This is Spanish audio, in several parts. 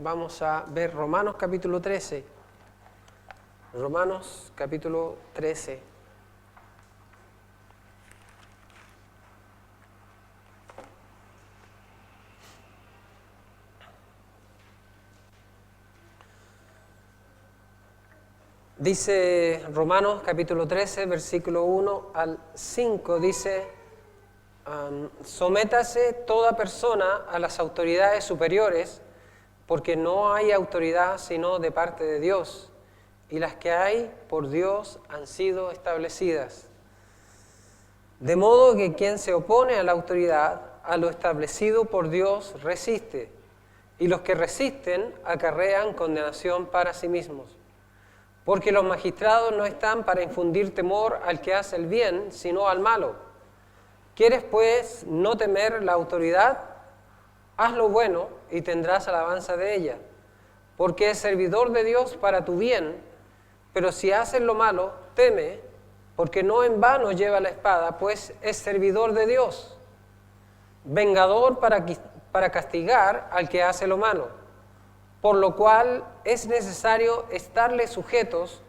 vamos a ver Romanos capítulo 13. Romanos capítulo 13. Dice Romanos capítulo 13, versículo 1 al 5, dice: sométase toda persona a las autoridades superiores, porque no hay autoridad sino de parte de Dios, y las que hay por Dios han sido establecidas. De modo que quien se opone a la autoridad, a lo establecido por Dios, resiste, y los que resisten acarrean condenación para sí mismos. Porque los magistrados no están para infundir temor al que hace el bien, sino al malo. ¿Quieres, pues, no temer la autoridad? Haz lo bueno y tendrás alabanza de ella, porque es servidor de Dios para tu bien. Pero si haces lo malo, teme, porque no en vano lleva la espada, pues es servidor de Dios, vengador para castigar al que hace lo malo. Por lo cual es necesario estarle sujetos,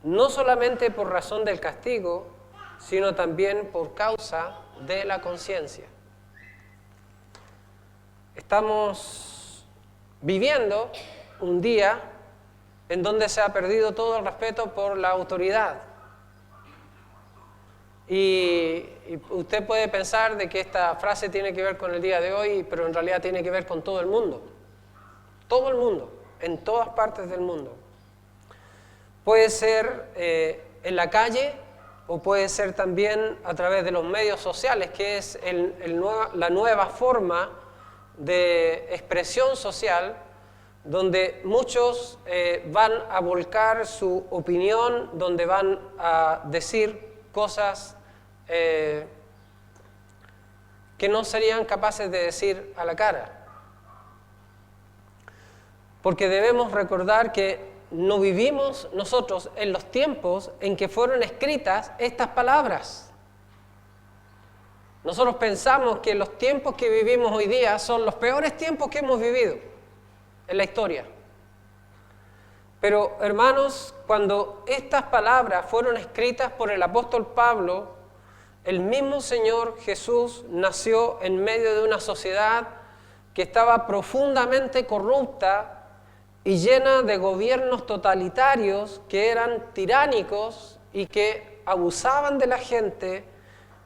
no solamente por razón del castigo, sino también por causa de la conciencia. Estamos viviendo un día en donde se ha perdido todo el respeto por la autoridad. Y usted puede pensar de que esta frase tiene que ver con el día de hoy, pero en realidad tiene que ver con todo el mundo. Todo el mundo, en todas partes del mundo. Puede ser en la calle o puede ser también a través de los medios sociales, que es la nueva forma de expresión social, donde muchos van a volcar su opinión, donde van a decir cosas que no serían capaces de decir a la cara. Porque debemos recordar que no vivimos nosotros en los tiempos en que fueron escritas estas palabras. Nosotros pensamos que los tiempos que vivimos hoy día son los peores tiempos que hemos vivido en la historia. Pero, hermanos, cuando estas palabras fueron escritas por el apóstol Pablo, el mismo Señor Jesús nació en medio de una sociedad que estaba profundamente corrupta y llena de gobiernos totalitarios que eran tiránicos y que abusaban de la gente,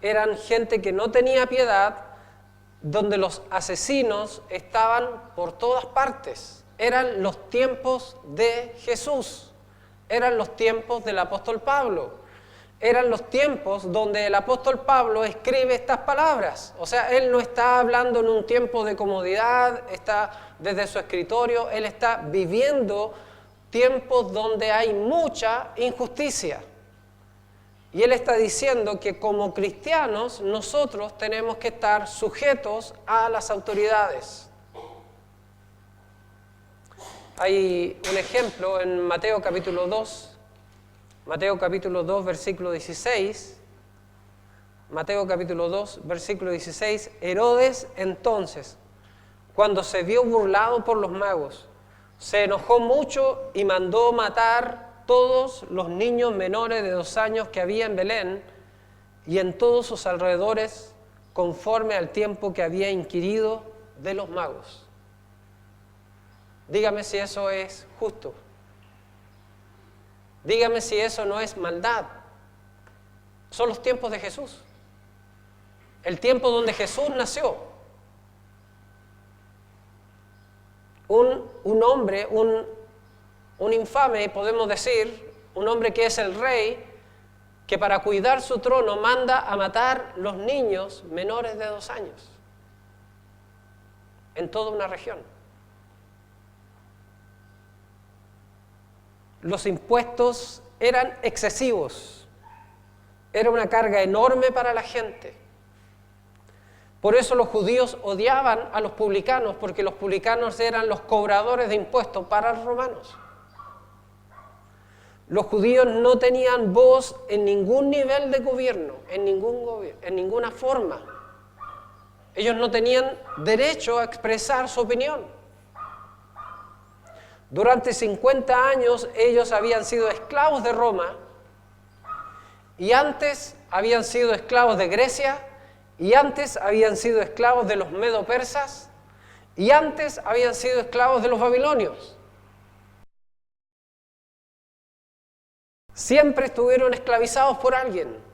eran gente que no tenía piedad, donde los asesinos estaban por todas partes. Eran los tiempos de Jesús, eran los tiempos del apóstol Pablo, eran los tiempos donde el apóstol Pablo escribe estas palabras. O sea, él no está hablando en un tiempo de comodidad, está desde su escritorio, él está viviendo tiempos donde hay mucha injusticia. Y él está diciendo que como cristianos nosotros tenemos que estar sujetos a las autoridades. Hay un ejemplo en Mateo capítulo 2, versículo 16. Mateo capítulo 2, versículo 16. Herodes entonces, cuando se vio burlado por los magos, se enojó mucho y mandó matar todos los niños menores de 2 años que había en Belén y en todos sus alrededores, conforme al tiempo que había inquirido de los magos. Dígame si eso es justo. Dígame si eso no es maldad. Son los tiempos de Jesús. El tiempo donde Jesús nació. Un hombre, un infame, podemos decir, un hombre que es el rey, que para cuidar su trono manda a matar los niños menores de 2 años. En toda una región. Los impuestos eran excesivos, era una carga enorme para la gente. Por eso los judíos odiaban a los publicanos, porque los publicanos eran los cobradores de impuestos para los romanos. Los judíos no tenían voz en ningún nivel de gobierno, en ninguna forma. Ellos no tenían derecho a expresar su opinión. Durante 50 años ellos habían sido esclavos de Roma y antes habían sido esclavos de Grecia y antes habían sido esclavos de los medo-persas y antes habían sido esclavos de los babilonios. Siempre estuvieron esclavizados por alguien.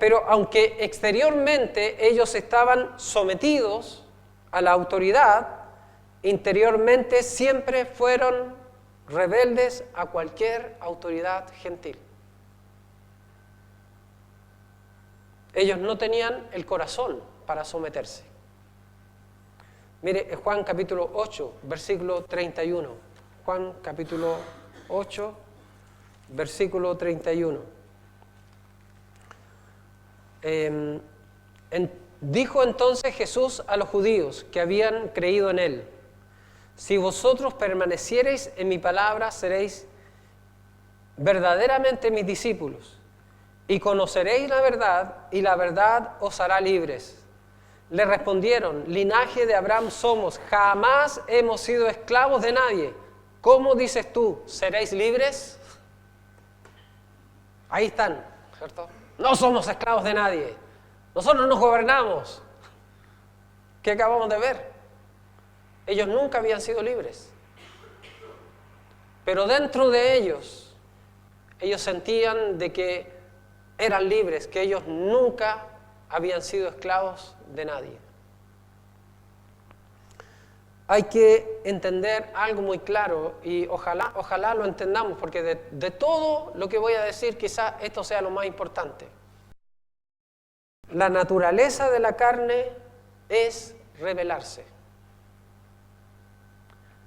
Pero aunque exteriormente ellos estaban sometidos a la autoridad, interiormente siempre fueron rebeldes a cualquier autoridad gentil. Ellos no tenían el corazón para someterse. Mire, Juan capítulo 8, versículo 31. Juan capítulo 8, versículo 31. Dijo entonces Jesús a los judíos que habían creído en él: si vosotros permaneciereis en mi palabra, seréis verdaderamente mis discípulos, y conoceréis la verdad, y la verdad os hará libres. Le respondieron: linaje de Abraham somos, jamás hemos sido esclavos de nadie. ¿Cómo dices tú, seréis libres? Ahí están, ¿cierto? No somos esclavos de nadie. Nosotros nos gobernamos. ¿Qué acabamos de ver? Ellos nunca habían sido libres. Pero dentro de ellos sentían de que eran libres, que ellos nunca habían sido esclavos de nadie. Hay que entender algo muy claro y ojalá lo entendamos, porque de todo lo que voy a decir, quizás esto sea lo más importante. La naturaleza de la carne es rebelarse.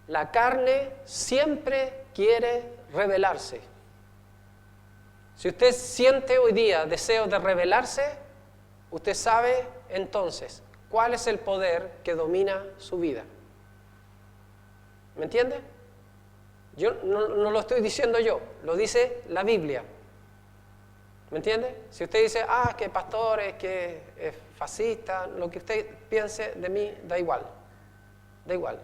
La carne siempre quiere rebelarse. Si usted siente hoy día deseo de rebelarse, usted sabe entonces cuál es el poder que domina su vida. ¿Me entiende? Yo no lo estoy diciendo yo, lo dice la Biblia. ¿Me entiende? Si usted dice, que pastor, es que es fascista, lo que usted piense de mí, da igual. Da igual.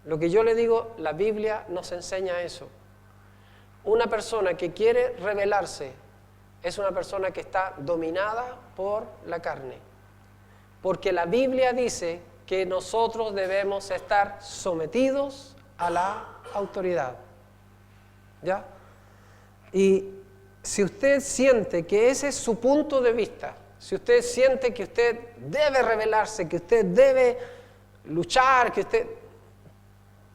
Lo que yo le digo, la Biblia nos enseña eso. Una persona que quiere rebelarse es una persona que está dominada por la carne. Porque la Biblia dice que nosotros debemos estar sometidos a la autoridad. ¿Ya? Y si usted siente que ese es su punto de vista, si usted siente que usted debe rebelarse, que usted debe luchar, que usted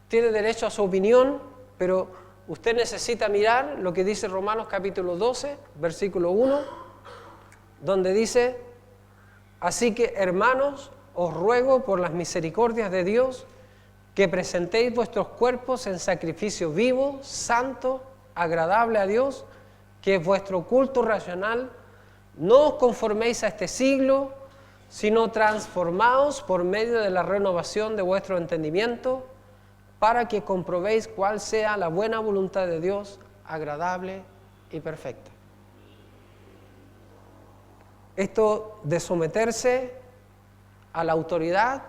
tiene derecho a su opinión, pero usted necesita mirar lo que dice Romanos capítulo 12, versículo 1, donde dice: así que, hermanos, os ruego por las misericordias de Dios que presentéis vuestros cuerpos en sacrificio vivo, santo, agradable a Dios, que es vuestro culto racional. No os conforméis a este siglo, sino transformaos por medio de la renovación de vuestro entendimiento, para que comprobéis cuál sea la buena voluntad de Dios, agradable y perfecta. Esto de someterse a la autoridad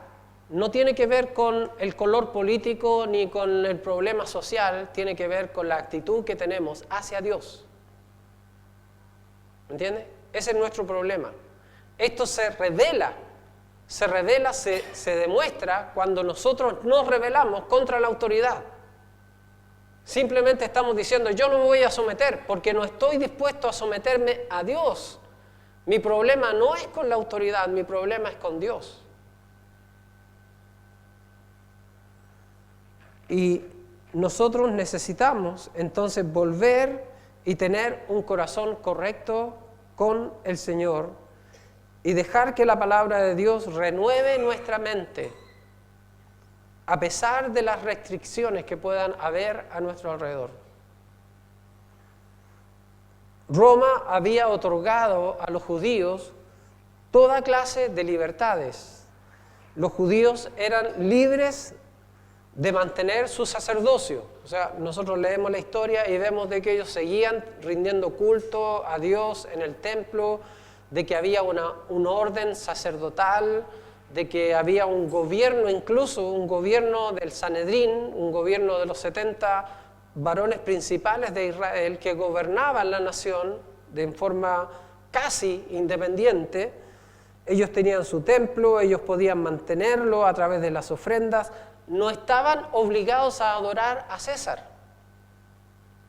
no tiene que ver con el color político ni con el problema social, tiene que ver con la actitud que tenemos hacia Dios. ¿Me entiende? Ese es nuestro problema. Esto se revela, se demuestra cuando nosotros nos rebelamos contra la autoridad. Simplemente estamos diciendo: yo no me voy a someter porque no estoy dispuesto a someterme a Dios. Mi problema no es con la autoridad, mi problema es con Dios. Y nosotros necesitamos entonces volver y tener un corazón correcto con el Señor y dejar que la palabra de Dios renueve nuestra mente a pesar de las restricciones que puedan haber a nuestro alrededor. Roma había otorgado a los judíos toda clase de libertades. Los judíos eran libres de mantener su sacerdocio. O sea, nosotros leemos la historia y vemos de que ellos seguían rindiendo culto a Dios en el templo, de que había un orden sacerdotal, de que había un gobierno, incluso un gobierno del Sanedrín, un gobierno de los 70 varones principales de Israel que gobernaban la nación de forma casi independiente. Ellos tenían su templo, ellos podían mantenerlo a través de las ofrendas, no estaban obligados a adorar a César.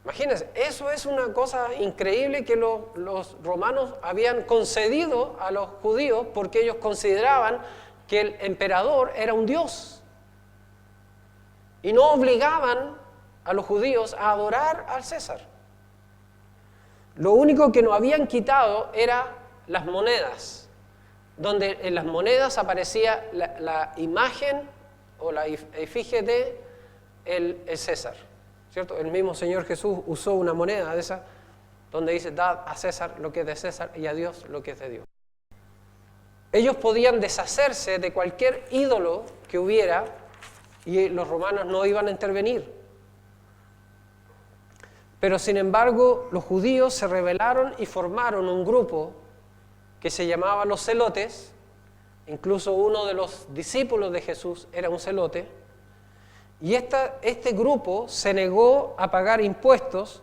Imagínense, eso es una cosa increíble que los romanos habían concedido a los judíos porque ellos consideraban que el emperador era un dios y no obligaban a los judíos a adorar al César. Lo único que no habían quitado eran las monedas, donde en las monedas aparecía la imagen o la efigie de el César, ¿cierto? El mismo Señor Jesús usó una moneda de esa donde dice: dad a César lo que es de César y a Dios lo que es de Dios. Ellos podían deshacerse de cualquier ídolo que hubiera y los romanos no iban a intervenir. Pero sin embargo, los judíos se rebelaron y formaron un grupo que se llamaba los celotes. Incluso uno de los discípulos de Jesús era un celote. Y este grupo se negó a pagar impuestos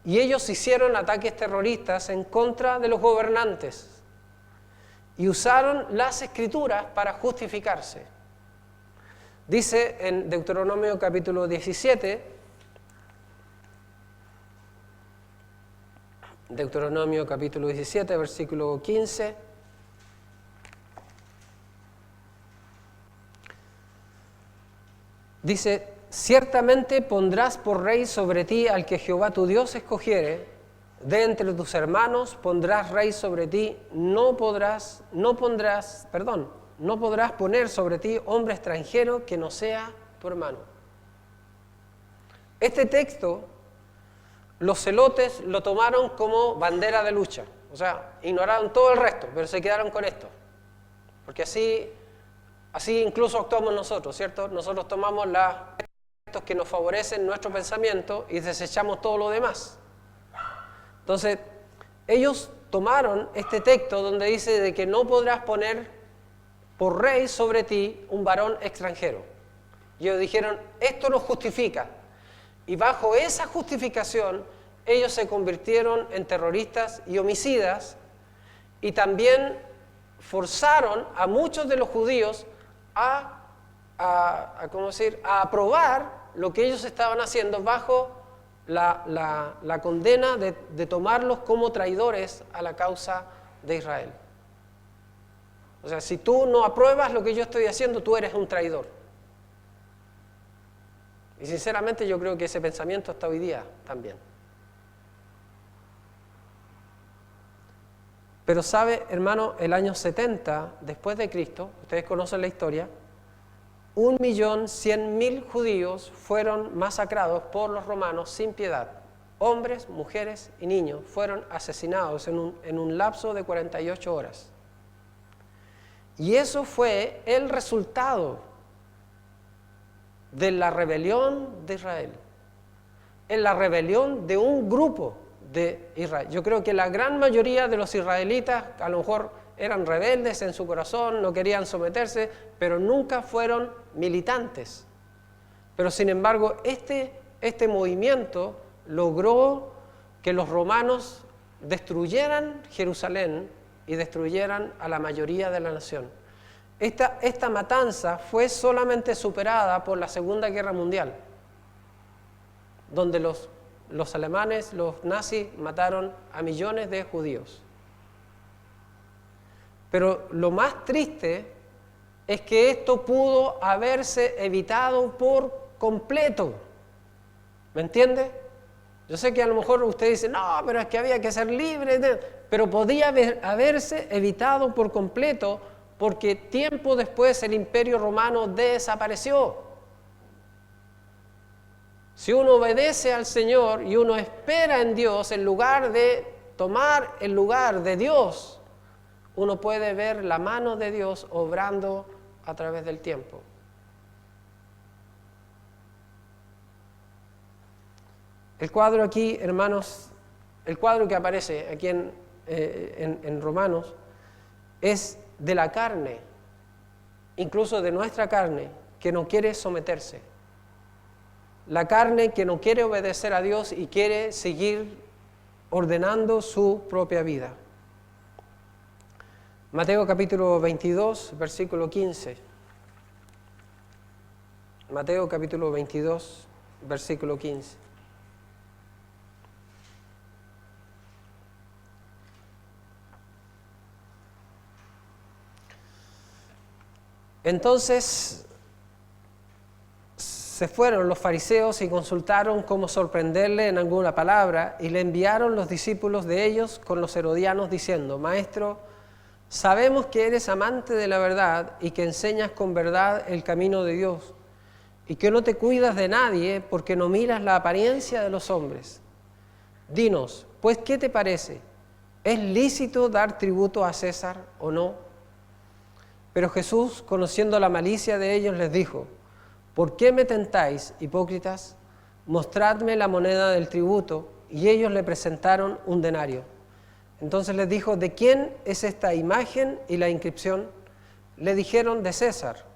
y ellos hicieron ataques terroristas en contra de los gobernantes. Y usaron las Escrituras para justificarse. Dice en Deuteronomio capítulo 17, Deuteronomio capítulo 17, versículo 15, dice: ciertamente pondrás por rey sobre ti al que Jehová tu Dios escogiere. De entre tus hermanos pondrás rey sobre ti, no podrás poner sobre ti hombre extranjero que no sea tu hermano. Este texto, los celotes lo tomaron como bandera de lucha, o sea, ignoraron todo el resto, pero se quedaron con esto, porque así incluso actuamos nosotros, ¿cierto? Nosotros tomamos los aspectos que nos favorecen nuestro pensamiento y desechamos todo lo demás. Entonces, ellos tomaron este texto donde dice de que no podrás poner por rey sobre ti un varón extranjero. Y ellos dijeron: esto nos justifica. Y bajo esa justificación, ellos se convirtieron en terroristas y homicidas, y también forzaron a muchos de los judíos a aprobar lo que ellos estaban haciendo bajo la condena de tomarlos como traidores a la causa de Israel. O sea, si tú no apruebas lo que yo estoy haciendo, tú eres un traidor. Y sinceramente yo creo que ese pensamiento está hoy día también. Pero sabe, hermano, el año 70 después de Cristo, ustedes conocen la historia, 1.100.000 judíos fueron masacrados por los romanos sin piedad. Hombres, mujeres y niños fueron asesinados en un lapso de 48 horas. Y eso fue el resultado de la rebelión de Israel. En la rebelión de un grupo de Israel. Yo creo que la gran mayoría de los israelitas a lo mejor eran rebeldes en su corazón, no querían someterse, pero nunca fueron militantes. Pero sin embargo, este movimiento logró que los romanos destruyeran Jerusalén y destruyeran a la mayoría de la nación. Esta matanza fue solamente superada por la Segunda Guerra Mundial, donde los alemanes, los nazis, mataron a millones de judíos. Pero lo más triste es que esto pudo haberse evitado por completo. ¿Me entiende? Yo sé que a lo mejor usted dice: no, pero es que había que ser libre. Pero podía haberse evitado por completo, porque tiempo después el Imperio Romano desapareció. Si uno obedece al Señor y uno espera en Dios, en lugar de tomar el lugar de Dios, uno puede ver la mano de Dios obrando a través del tiempo. El cuadro aquí, hermanos, el cuadro que aparece aquí en Romanos es de la carne. incluso de nuestra carne, que no quiere someterse. La carne que no quiere obedecer a Dios y quiere seguir ordenando su propia vida. Mateo capítulo 22, versículo 15. Mateo capítulo 22, versículo 15. Entonces se fueron los fariseos y consultaron cómo sorprenderle en alguna palabra, y le enviaron los discípulos de ellos con los herodianos diciendo: Maestro, sabemos que eres amante de la verdad y que enseñas con verdad el camino de Dios, y que no te cuidas de nadie porque no miras la apariencia de los hombres. Dinos, pues, ¿qué te parece? ¿Es lícito dar tributo a César o no? Pero Jesús, conociendo la malicia de ellos, les dijo: ¿Por qué me tentáis, hipócritas? Mostradme la moneda del tributo. Y ellos le presentaron un denario. Entonces les dijo: ¿de quién es esta imagen y la inscripción? Le dijeron: de César.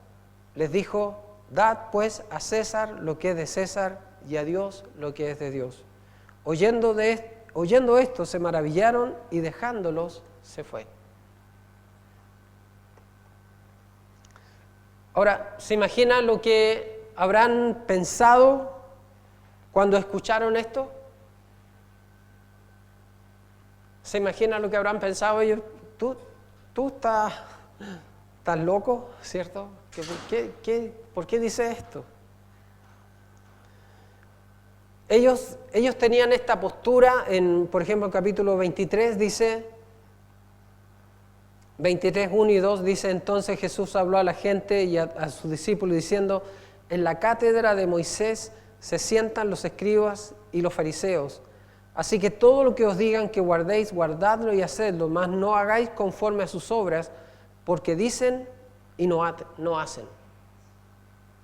Les dijo: dad pues a César lo que es de César y a Dios lo que es de Dios. Oyendo esto se maravillaron y dejándolos se fue. Ahora, ¿se imagina lo que habrán pensado cuando escucharon esto? ¿Se imagina lo que habrán pensado ellos? Tú estás loco, ¿cierto? ¿Por qué dice esto? Ellos tenían esta postura, por ejemplo, en capítulo 23 dice, 23, 1 y 2 dice: entonces Jesús habló a la gente y a sus discípulos diciendo: en la cátedra de Moisés se sientan los escribas y los fariseos. Así que todo lo que os digan que guardéis, guardadlo y hacedlo, mas no hagáis conforme a sus obras, porque dicen y no hacen.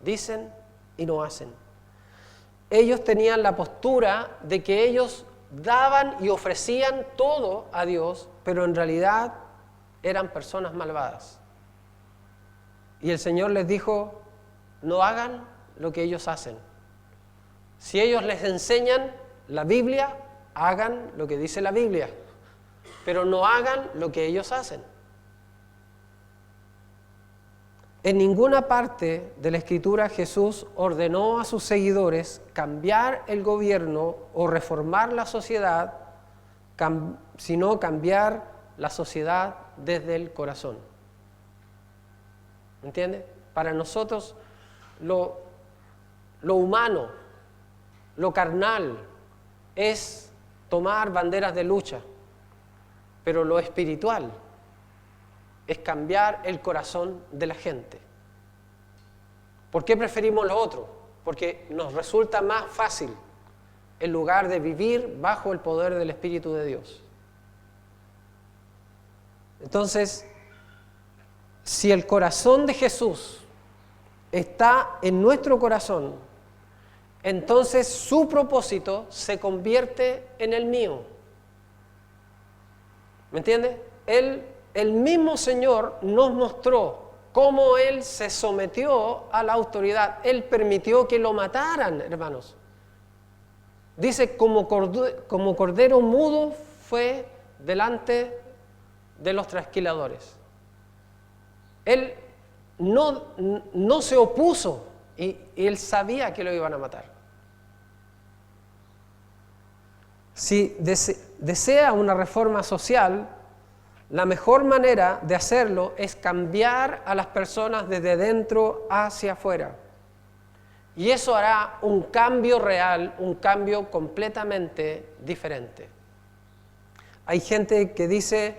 Dicen y no hacen. Ellos tenían la postura de que ellos daban y ofrecían todo a Dios, pero en realidad eran personas malvadas. Y el Señor les dijo: no hagan lo que ellos hacen. Si ellos les enseñan la Biblia, hagan lo que dice la Biblia, pero no hagan lo que ellos hacen. En ninguna parte de la Escritura Jesús ordenó a sus seguidores cambiar el gobierno o reformar la sociedad, sino cambiar la sociedad desde el corazón. ¿Entiende? Para nosotros lo humano, lo carnal, es tomar banderas de lucha, pero lo espiritual es cambiar el corazón de la gente. ¿Por qué preferimos lo otro? Porque nos resulta más fácil en lugar de vivir bajo el poder del Espíritu de Dios. Entonces, si el corazón de Jesús está en nuestro corazón, entonces su propósito se convierte en el mío. ¿Me entiende? El mismo Señor nos mostró cómo Él se sometió a la autoridad. Él permitió que lo mataran, hermanos. Dice: como cordero mudo fue delante de los trasquiladores. Él no se opuso y Él sabía que lo iban a matar. Si desea una reforma social, la mejor manera de hacerlo es cambiar a las personas desde dentro hacia afuera. Y eso hará un cambio real, un cambio completamente diferente. Hay gente que dice: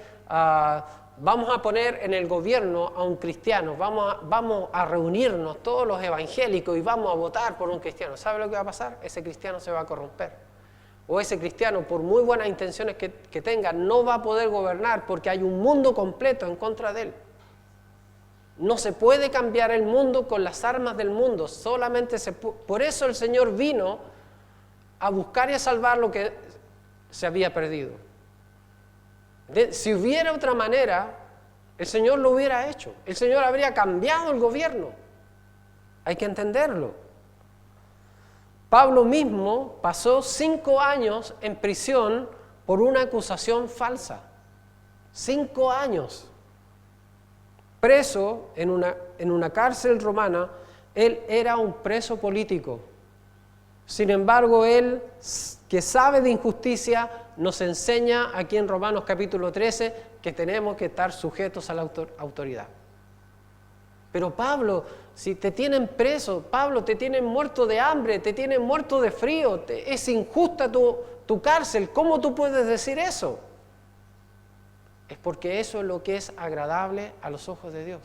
vamos a poner en el gobierno a un cristiano, vamos a reunirnos todos los evangélicos y vamos a votar por un cristiano. ¿Sabe lo que va a pasar? Ese cristiano se va a corromper. O ese cristiano, por muy buenas intenciones que tenga, no va a poder gobernar porque hay un mundo completo en contra de él. No se puede cambiar el mundo con las armas del mundo, por eso el Señor vino a buscar y a salvar lo que se había perdido. Si hubiera otra manera, El Señor lo hubiera hecho. El Señor habría cambiado el gobierno. Hay que entenderlo. Pablo mismo pasó 5 años en prisión por una acusación falsa. 5 años. Preso en una cárcel romana, él era un preso político. Sin embargo, él, que sabe de injusticia, nos enseña aquí en Romanos capítulo 13 que tenemos que estar sujetos a la autoridad. Pero Pablo, si te tienen preso, Pablo, te tienen muerto de hambre, te tienen muerto de frío, es injusta tu cárcel, ¿cómo tú puedes decir eso? Es porque eso es lo que es agradable a los ojos de Dios.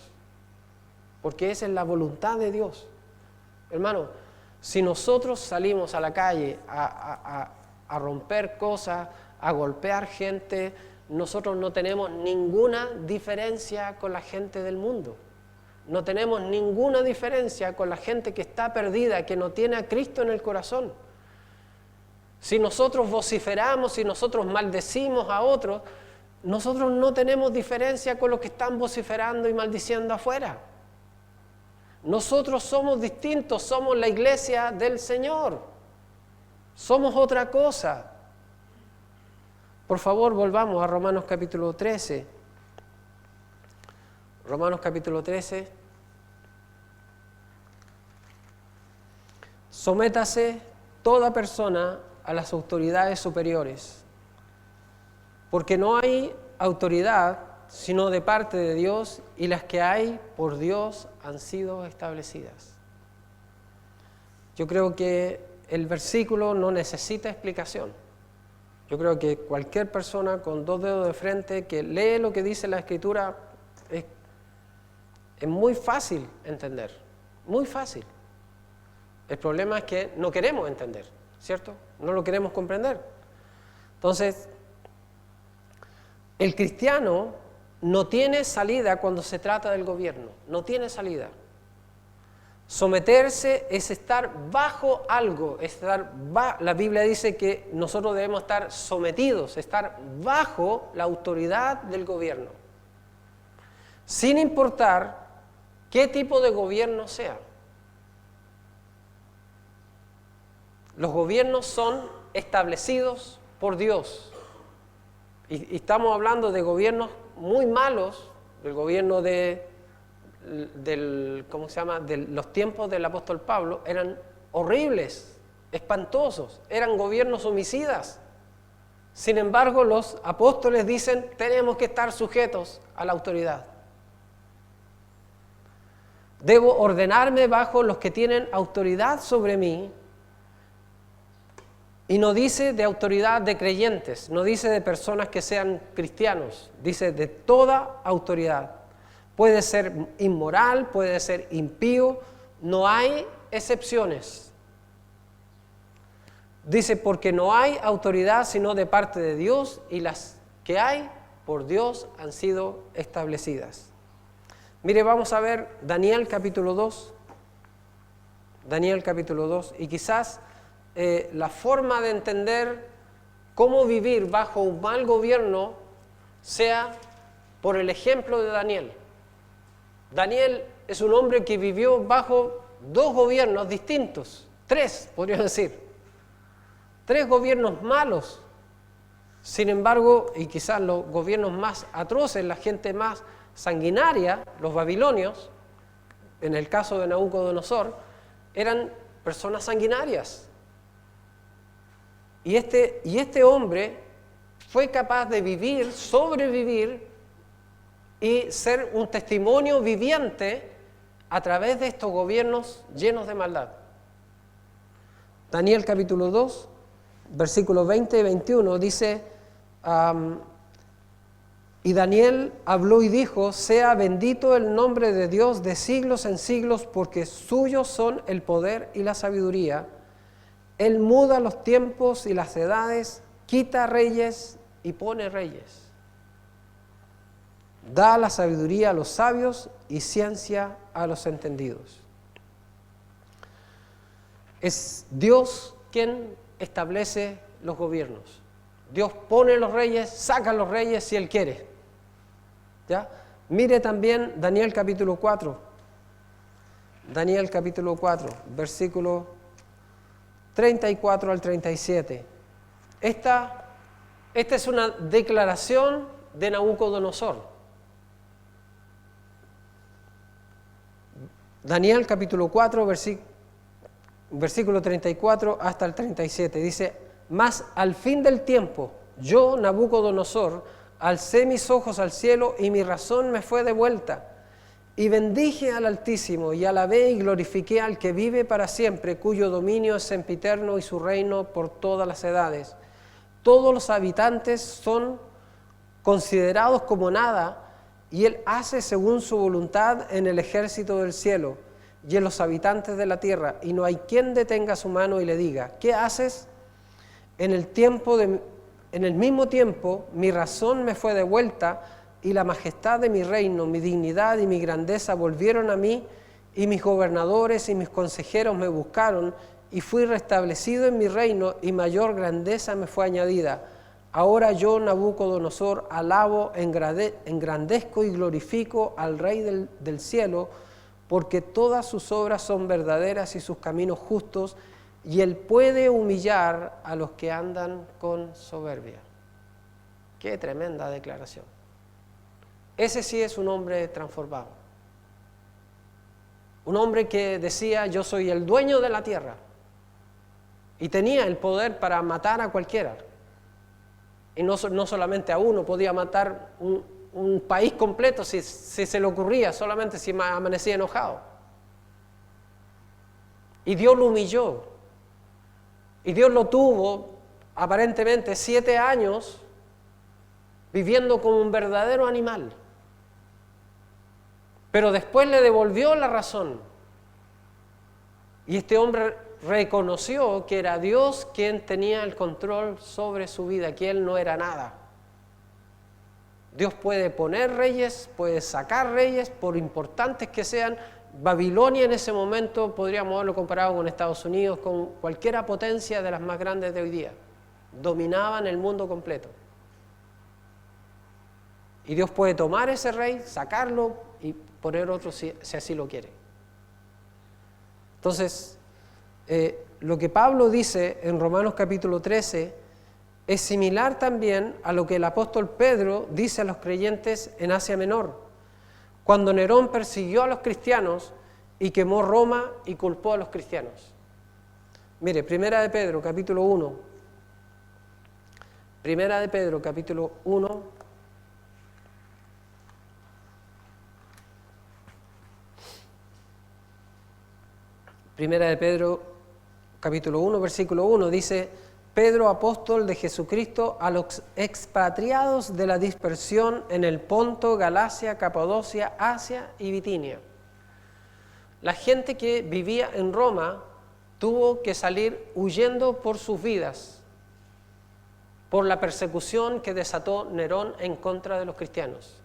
Porque esa es la voluntad de Dios. Hermano, si nosotros salimos a la calle a romper cosas, a golpear gente, nosotros no tenemos ninguna diferencia con la gente del mundo. No tenemos ninguna diferencia con la gente que está perdida, que no tiene a Cristo en el corazón. Si nosotros vociferamos, si nosotros maldecimos a otros, nosotros no tenemos diferencia con los que están vociferando y maldiciendo afuera. Nosotros somos distintos, somos la iglesia del Señor. Somos otra cosa. Por favor, volvamos a Romanos capítulo 13. Romanos capítulo 13. Sométase toda persona a las autoridades superiores, porque no hay autoridad sino de parte de Dios, y las que hay por Dios han sido establecidas. Yo creo que el versículo no necesita explicación. Yo creo que cualquier persona con 2 dedos de frente que lee lo que dice la Escritura es muy fácil entender, muy fácil. El problema es que no queremos entender, ¿cierto? No lo queremos comprender. Entonces, el cristiano no tiene salida cuando se trata del gobierno, no tiene salida. Someterse es estar bajo algo, la Biblia dice que nosotros debemos estar sometidos, estar bajo la autoridad del gobierno, sin importar qué tipo de gobierno sea. Los gobiernos son establecidos por Dios. Y estamos hablando de gobiernos muy malos, del gobierno de los tiempos del apóstol Pablo, eran horribles, espantosos, eran gobiernos homicidas. Sin embargo, los apóstoles dicen, tenemos que estar sujetos a la autoridad. Debo ordenarme bajo los que tienen autoridad sobre mí. Y no dice de autoridad de creyentes, no dice de personas que sean cristianos, dice de toda autoridad. Puede ser inmoral, puede ser impío, no hay excepciones. Dice, porque no hay autoridad sino de parte de Dios, y las que hay por Dios han sido establecidas. Mire, vamos a ver Daniel capítulo 2. Daniel capítulo 2, y quizás la forma de entender cómo vivir bajo un mal gobierno sea por el ejemplo de Daniel. Daniel es un hombre que vivió bajo 2 gobiernos distintos, 3 podría decir, 3 gobiernos malos. Sin embargo, y quizás los gobiernos más atroces, la gente más sanguinaria, los babilonios, en el caso de Nabucodonosor, eran personas sanguinarias. Y este hombre fue capaz de vivir, sobrevivir y ser un testimonio viviente a través de estos gobiernos llenos de maldad. Daniel capítulo 2, versículos 20 y 21 dice, y Daniel habló y dijo, sea bendito el nombre de Dios de siglos en siglos, porque suyos son el poder y la sabiduría. Él muda los tiempos y las edades, quita reyes y pone reyes. Da la sabiduría a los sabios y ciencia a los entendidos. Es Dios quien establece los gobiernos. Dios pone los reyes, saca los reyes si Él quiere. ¿Ya? Mire también Daniel capítulo 4. Daniel capítulo 4, versículo 34 al 37. Esta es una declaración de Nabucodonosor. Daniel capítulo 4, versículo 34 hasta el 37. Dice: mas al fin del tiempo, yo, Nabucodonosor, alcé mis ojos al cielo y mi razón me fue devuelta. Y bendije al Altísimo, y alabé y glorifiqué al que vive para siempre, cuyo dominio es sempiterno y su reino por todas las edades. Todos los habitantes son considerados como nada, y Él hace según su voluntad en el ejército del cielo y en los habitantes de la tierra, y no hay quien detenga su mano y le diga: ¿qué haces? En el mismo tiempo mi razón me fue devuelta, y la majestad de mi reino, mi dignidad y mi grandeza volvieron a mí, y mis gobernadores y mis consejeros me buscaron, y fui restablecido en mi reino, y mayor grandeza me fue añadida. Ahora yo, Nabucodonosor, alabo, engrandezco y glorifico al Rey del cielo, porque todas sus obras son verdaderas y sus caminos justos, y Él puede humillar a los que andan con soberbia. Qué tremenda declaración. Ese sí es un hombre transformado. Un hombre que decía: yo soy el dueño de la tierra. Y tenía el poder para matar a cualquiera. Y no solamente a uno, podía matar un país completo si se le ocurría, solamente si amanecía enojado. Y Dios lo humilló. Y Dios lo tuvo aparentemente 7 años viviendo como un verdadero animal. Pero después le devolvió la razón. Y este hombre reconoció que era Dios quien tenía el control sobre su vida, que él no era nada. Dios puede poner reyes, puede sacar reyes, por importantes que sean. Babilonia en ese momento, podríamos haberlo comparado con Estados Unidos, con cualquier potencia de las más grandes de hoy día. Dominaban el mundo completo. Y Dios puede tomar ese rey, sacarlo y poner otro si así lo quiere. Entonces, lo que Pablo dice en Romanos capítulo 13 es similar también a lo que el apóstol Pedro dice a los creyentes en Asia Menor, cuando Nerón persiguió a los cristianos y quemó Roma y culpó a los cristianos. Mire, Primera de Pedro capítulo 1. Primera de Pedro capítulo 1. Primera de Pedro, capítulo 1, versículo 1, dice: Pedro, apóstol de Jesucristo, a los expatriados de la dispersión en el Ponto, Galacia, Capadocia, Asia y Bitinia. La gente que vivía en Roma tuvo que salir huyendo por sus vidas, por la persecución que desató Nerón en contra de los cristianos.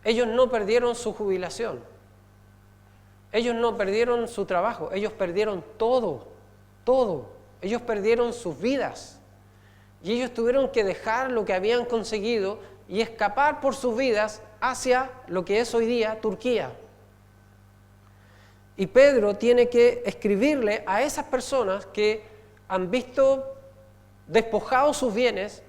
Ellos no perdieron su jubilación. Ellos no perdieron su trabajo, ellos perdieron todo. Ellos perdieron sus vidas. Y ellos tuvieron que dejar lo que habían conseguido y escapar por sus vidas hacia lo que es hoy día Turquía. Y Pedro tiene que escribirle a esas personas que han visto despojados sus bienes,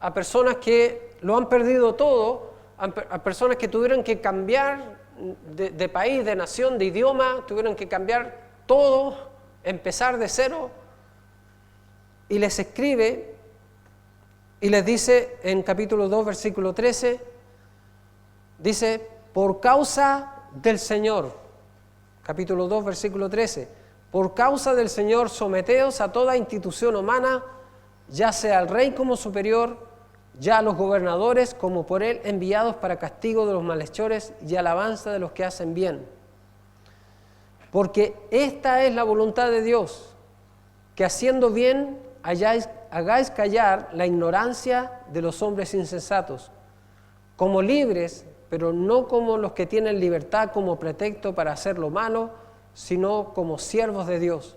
a personas que lo han perdido todo, a personas que tuvieron que cambiar de país, de nación, de idioma, tuvieron que cambiar todo, empezar de cero, y les escribe y les dice en capítulo 2, versículo 13, dice: por causa del Señor, capítulo 2, versículo 13, por causa del Señor someteos a toda institución humana, ya sea al rey como superior, ya a los gobernadores como por él enviados para castigo de los malhechores y alabanza de los que hacen bien. Porque esta es la voluntad de Dios, que haciendo bien hagáis callar la ignorancia de los hombres insensatos, como libres, pero no como los que tienen libertad como pretexto para hacer lo malo, sino como siervos de Dios.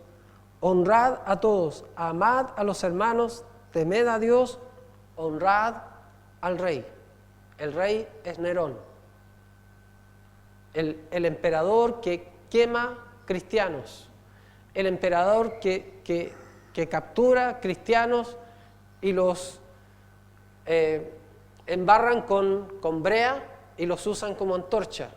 Honrad a todos, amad a los hermanos, temed a Dios, honrad al Rey. El rey es Nerón, el emperador que quema cristianos, el emperador que captura cristianos y los embarran con brea y los usan como antorcha.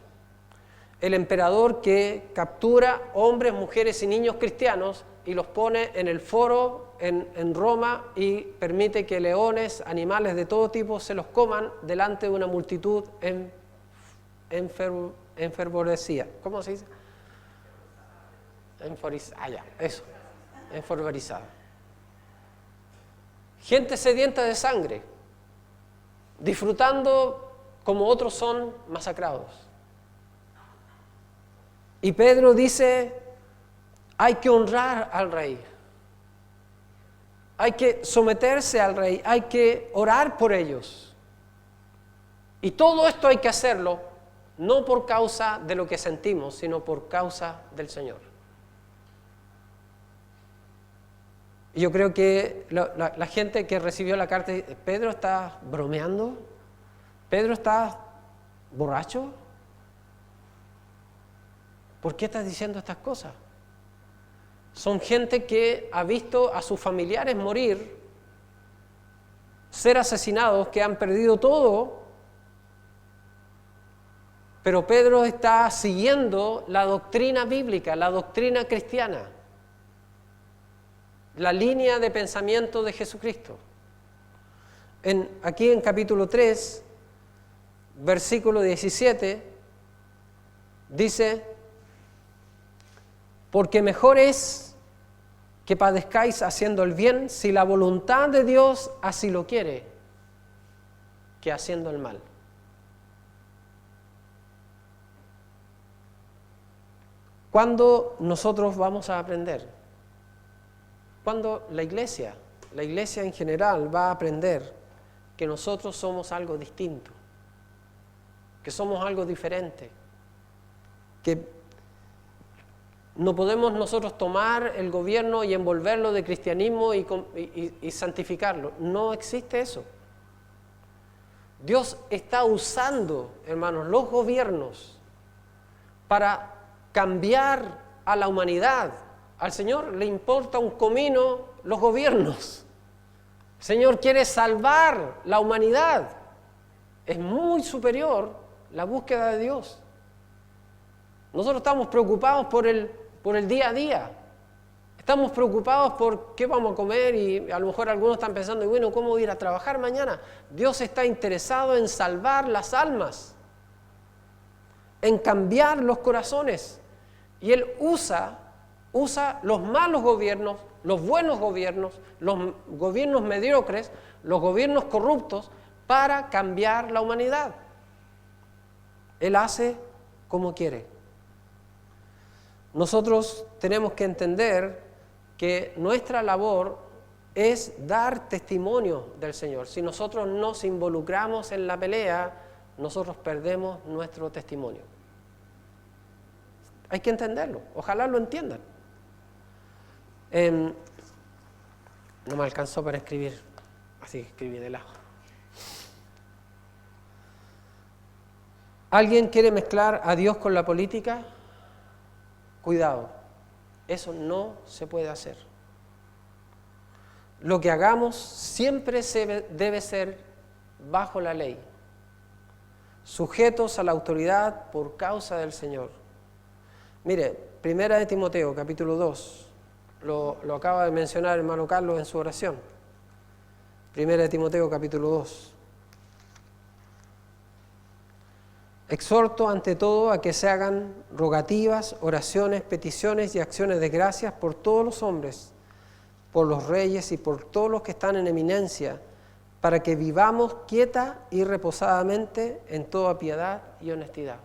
El emperador que captura hombres, mujeres y niños cristianos y los pone en el foro en Roma y permite que leones, animales de todo tipo se los coman delante de una multitud enfervorecida. ¿Cómo se dice? Enfervorizada. Gente sedienta de sangre, disfrutando como otros son masacrados. Y Pedro dice, hay que honrar al rey, hay que someterse al rey, hay que orar por ellos. Y todo esto hay que hacerlo no por causa de lo que sentimos, sino por causa del Señor. Y yo creo que la gente que recibió la carta, Pedro está bromeando, Pedro está borracho. ¿Por qué estás diciendo estas cosas? Son gente que ha visto a sus familiares morir, ser asesinados, que han perdido todo, pero Pedro está siguiendo la doctrina bíblica, la doctrina cristiana, la línea de pensamiento de Jesucristo. Aquí en capítulo 3, versículo 17, dice: porque mejor es que padezcáis haciendo el bien, si la voluntad de Dios así lo quiere, que haciendo el mal. ¿Cuándo nosotros vamos a aprender? ¿Cuándo la iglesia en general va a aprender que nosotros somos algo distinto, que somos algo diferente, que no podemos nosotros tomar el gobierno y envolverlo de cristianismo y santificarlo? No existe eso. Dios está usando, hermanos, los gobiernos para cambiar a la humanidad. Al Señor le importa un comino los gobiernos. El Señor quiere salvar la humanidad. Es muy superior la búsqueda de Dios. Nosotros estamos preocupados por el día a día. Estamos preocupados por qué vamos a comer y a lo mejor algunos están pensando, bueno, ¿cómo voy a ir a trabajar mañana? Dios está interesado en salvar las almas, en cambiar los corazones. Y Él usa los malos gobiernos, los buenos gobiernos, los gobiernos mediocres, los gobiernos corruptos para cambiar la humanidad. Él hace como quiere. Nosotros tenemos que entender que nuestra labor es dar testimonio del Señor. Si nosotros nos involucramos en la pelea, nosotros perdemos nuestro testimonio. Hay que entenderlo, ojalá lo entiendan. No me alcanzó para escribir, así que escribí de lado. ¿Alguien quiere mezclar a Dios con la política? Cuidado, eso no se puede hacer. Lo que hagamos siempre debe ser bajo la ley, sujetos a la autoridad por causa del Señor. Mire, 1 de Timoteo, capítulo 2, lo acaba de mencionar el hermano Carlos en su oración. 1 de Timoteo, capítulo 2. Exhorto ante todo a que se hagan rogativas, oraciones, peticiones y acciones de gracias por todos los hombres, por los reyes y por todos los que están en eminencia, para que vivamos quieta y reposadamente en toda piedad y honestidad.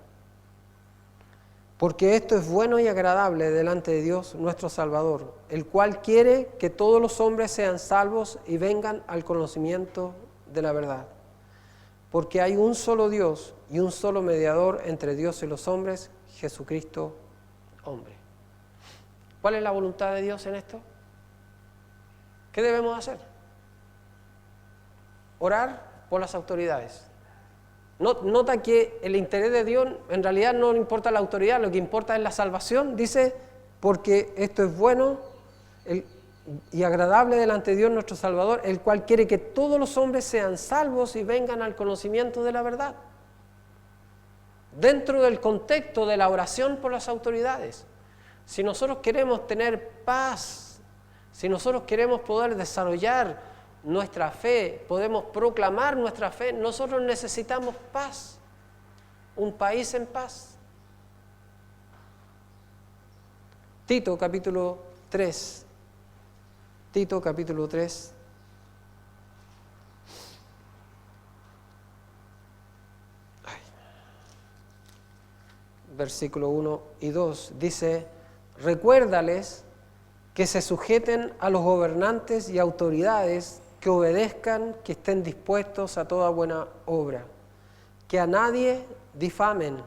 Porque esto es bueno y agradable delante de Dios nuestro Salvador, el cual quiere que todos los hombres sean salvos y vengan al conocimiento de la verdad. Porque hay un solo Dios y un solo mediador entre Dios y los hombres, Jesucristo, hombre. ¿Cuál es la voluntad de Dios en esto? ¿Qué debemos hacer? Orar por las autoridades. Nota que el interés de Dios en realidad no importa la autoridad, lo que importa es la salvación. Dice, porque esto es bueno y agradable delante de Dios nuestro Salvador, el cual quiere que todos los hombres sean salvos y vengan al conocimiento de la verdad. Dentro del contexto de la oración por las autoridades, si nosotros queremos tener paz, si nosotros queremos poder desarrollar nuestra fe, podemos proclamar nuestra fe, nosotros necesitamos paz, un país en paz. Tito capítulo 3. Tito capítulo 3. Versículo 1 y 2 dice: recuérdales que se sujeten a los gobernantes y autoridades, que obedezcan, que estén dispuestos a toda buena obra, que a nadie difamen,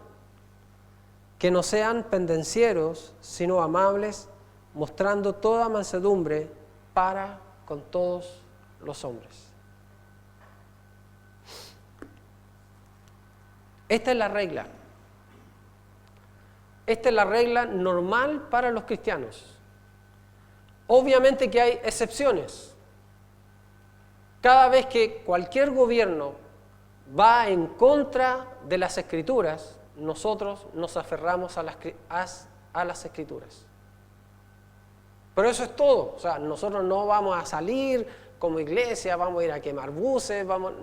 que no sean pendencieros, sino amables, mostrando toda mansedumbre para con todos los hombres. Esta es la regla. Esta es la regla normal para los cristianos. Obviamente que hay excepciones. Cada vez que cualquier gobierno va en contra de las Escrituras, nosotros nos aferramos a las Escrituras. Pero eso es todo. O sea, nosotros no vamos a salir como iglesia, vamos a ir a quemar buses, vamos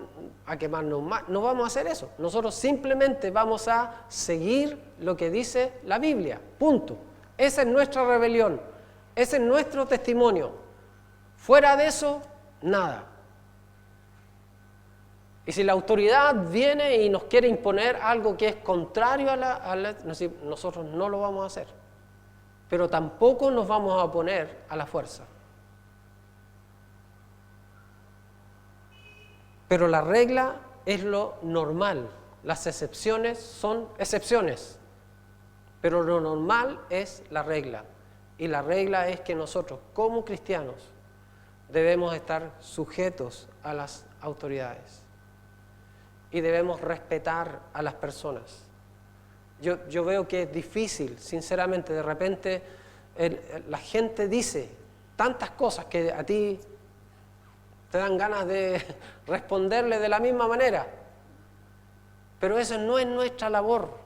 a quemar neumáticos. No vamos a hacer eso. Nosotros simplemente vamos a seguir lo que dice la Biblia. Punto. Esa es nuestra rebelión. Ese es nuestro testimonio. Fuera de eso, nada. Y si la autoridad viene y nos quiere imponer algo que es contrario nosotros no lo vamos a hacer. Pero tampoco nos vamos a oponer a la fuerza. Pero la regla es lo normal. Las excepciones son excepciones. Pero lo normal es la regla. Y la regla es que nosotros, como cristianos, debemos estar sujetos a las autoridades. Y debemos respetar a las personas. Yo veo que es difícil, sinceramente, de repente la gente dice tantas cosas que a ti te dan ganas de responderle de la misma manera. Pero eso no es nuestra labor.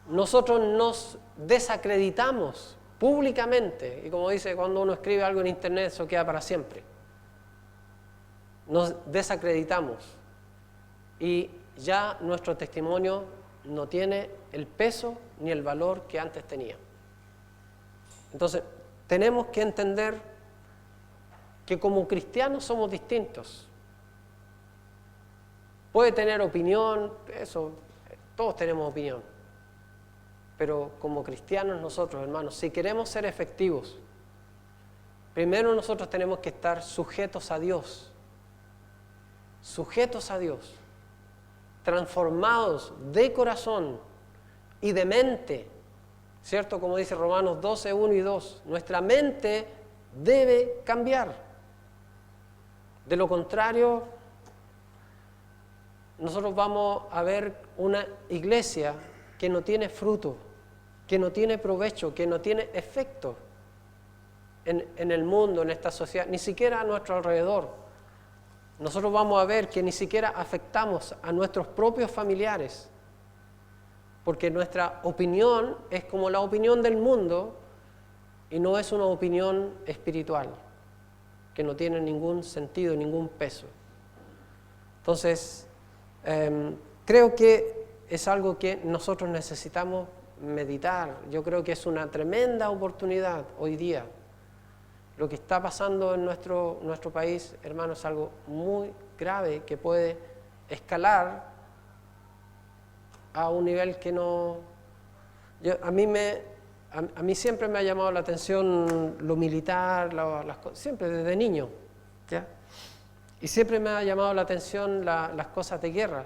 Nosotros nos desacreditamos públicamente, y como dice, cuando uno escribe algo en internet, eso queda para siempre. Nos desacreditamos. Y ya nuestro testimonio no tiene el peso ni el valor que antes tenía. Entonces, tenemos que entender que como cristianos somos distintos. Puede tener opinión, eso, todos tenemos opinión. Pero como cristianos nosotros, hermanos, si queremos ser efectivos, primero nosotros tenemos que estar sujetos a Dios. Sujetos a Dios. Transformados de corazón y de mente, ¿cierto? Como dice Romanos 12, 1 y 2, nuestra mente debe cambiar. De lo contrario, nosotros vamos a ver una iglesia que no tiene fruto, que no tiene provecho, que no tiene efecto en el mundo, en esta sociedad, ni siquiera a nuestro alrededor. Nosotros vamos a ver que ni siquiera afectamos a nuestros propios familiares, porque nuestra opinión es como la opinión del mundo y no es una opinión espiritual, que no tiene ningún sentido, ningún peso. Entonces, creo que es algo que nosotros necesitamos meditar. Yo creo que es una tremenda oportunidad hoy día. Lo que está pasando en nuestro país, hermanos, es algo muy grave que puede escalar a un nivel que no... A mí siempre me ha llamado la atención lo militar, las cosas, siempre desde niño, ¿ya? Y siempre me ha llamado la atención las cosas de guerra.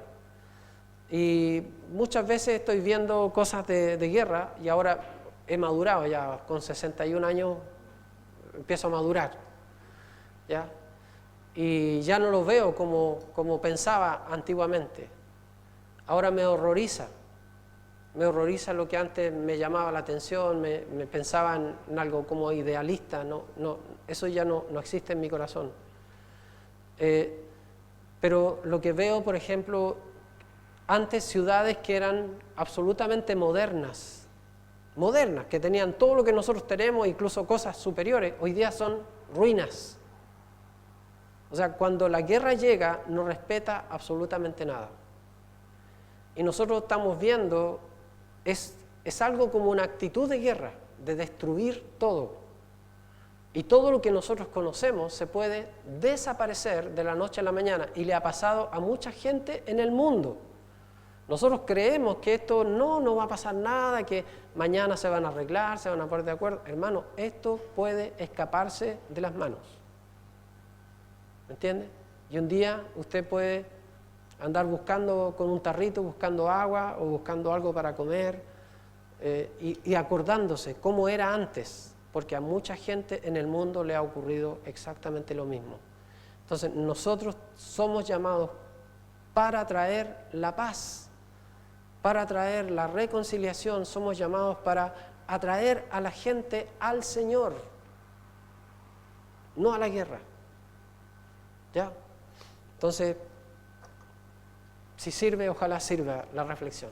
Y muchas veces estoy viendo cosas de guerra y ahora he madurado ya, con 61 años empiezo a madurar, ¿ya? Y ya no lo veo como pensaba antiguamente. ahora me horroriza lo que antes me llamaba la atención, me pensaba en algo como idealista, eso ya no existe en mi corazón. Pero lo que veo, por ejemplo, antes ciudades que eran absolutamente modernas, que tenían todo lo que nosotros tenemos, incluso cosas superiores, hoy día son ruinas. O sea, cuando la guerra llega, no respeta absolutamente nada. Y nosotros estamos viendo, es algo como una actitud de guerra, de destruir todo. Y todo lo que nosotros conocemos se puede desaparecer de la noche a la mañana, y le ha pasado a mucha gente en el mundo. Nosotros creemos que esto no va a pasar nada, que mañana se van a arreglar, se van a poner de acuerdo. Hermano, esto puede escaparse de las manos. ¿Me entiende? Y un día usted puede andar buscando con un tarrito, buscando agua o buscando algo para comer y acordándose cómo era antes, porque a mucha gente en el mundo le ha ocurrido exactamente lo mismo. Entonces nosotros somos llamados para traer la paz, para traer la reconciliación, somos llamados para atraer a la gente al Señor, no a la guerra. ¿Ya? Entonces, si sirve, ojalá sirva la reflexión.